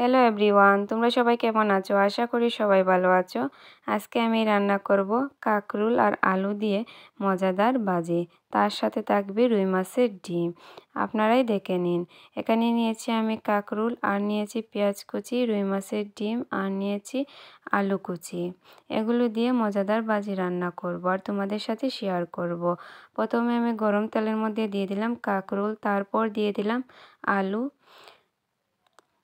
Hello everyone, তোমরা সবাই কেমন আছো? আশা করি সবাই ভালো আছো। আজকে আমি রান্না করব কাঁকরোল আর আলু দিয়ে মজাদার ভাজি। তার সাথে থাকবে রুই মাছের ডিম। আপনারাই দেখে নিন। এখানে নিয়েছি আমি কাঁকরোল, আর নিয়েছি পেঁয়াজ কুচি, রুই মাছের ডিম, আর নিয়েছি আলু কুচি। এগুলো দিয়ে মজাদার ভাজি রান্না করব আর তোমাদের সাথে শেয়ার করব। প্রথমে আমি গরম তেলের মধ্যে দিয়ে দিলাম কাঁকরোল, তারপর দিয়ে দিলাম আলু,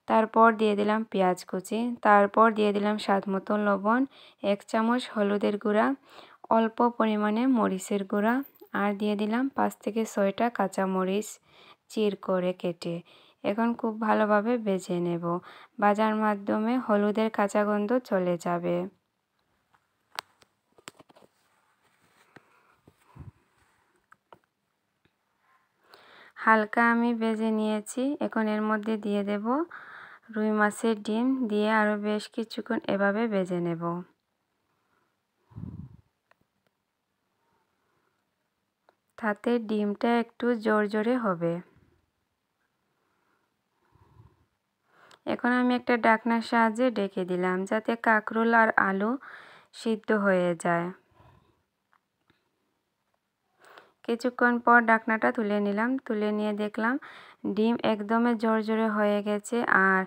তারপর দিয়ে দিলাম পেঁয়াজ কুচি, তারপর দিয়ে দিলাম স্বাদ মতো লবণ, 1 চামচ হলুদের গুঁড়া, অল্প পরিমাণে মরিচের গুঁড়া, আর দিয়ে দিলাম 5 থেকে 6টা কাঁচামরিচ চির করে কেটে। এখন খুব ভালোভাবে ভেজে নেব। ভাজার মাধ্যমে হলুদের কাঁচা গন্ধ চলে যাবে। হালকা আমি ভেজে নিয়েছি। এখন এর মধ্যে দিয়ে দেব রুই মাছের ডিম, দিয়ে আরও বেশ কিছুক্ষণ এভাবে ভেজে নেব। তাতে ডিমটা একটু জোরে হবে। এখন আমি একটা ঢাকনার সাহায্যে ঢেকে দিলাম, যাতে কাঁকরোল আর আলু সিদ্ধ হয়ে যায়। কিছুক্ষণ পর ঢাকনাটা তুলে নিলাম। তুলে নিয়ে দেখলাম ডিম একদমই জোরে হয়ে গেছে, আর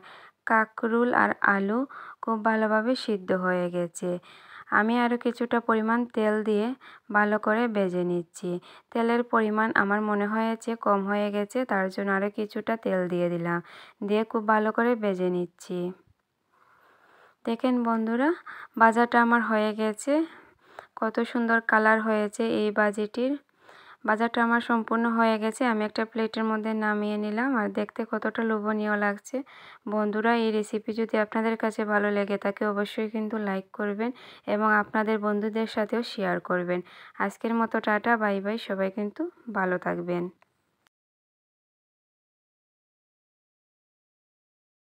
কাঁকরোল আর আলু খুব ভালোভাবে সিদ্ধ হয়ে গেছে। আমি আরও কিছুটা পরিমাণ তেল দিয়ে ভালো করে ভেজে নিচ্ছি। তেলের পরিমাণ আমার মনে হয়েছে কম হয়ে গেছে, তার জন্য আরও কিছুটা তেল দিয়ে দিলাম। দিয়ে খুব ভালো করে ভেজে নিচ্ছি। দেখেন বন্ধুরা, ভাজাটা আমার হয়ে গেছে। কত সুন্দর কালার হয়েছে এই ভাজিটির। ভাজাটা আমার সম্পূর্ণ হয়ে গেছে। আমি একটা প্লেটের মধ্যে নামিয়ে নিলাম, আর দেখতে কতটা লোভনীয় লাগছে। বন্ধুরা, এই রেসিপি যদি আপনাদের কাছে ভালো লেগে থাকে অবশ্যই কিন্তু লাইক করবেন এবং আপনাদের বন্ধুদের সাথেও শেয়ার করবেন। আজকের মতো টাটা, বাই বাই। সবাই কিন্তু ভালো থাকবেন।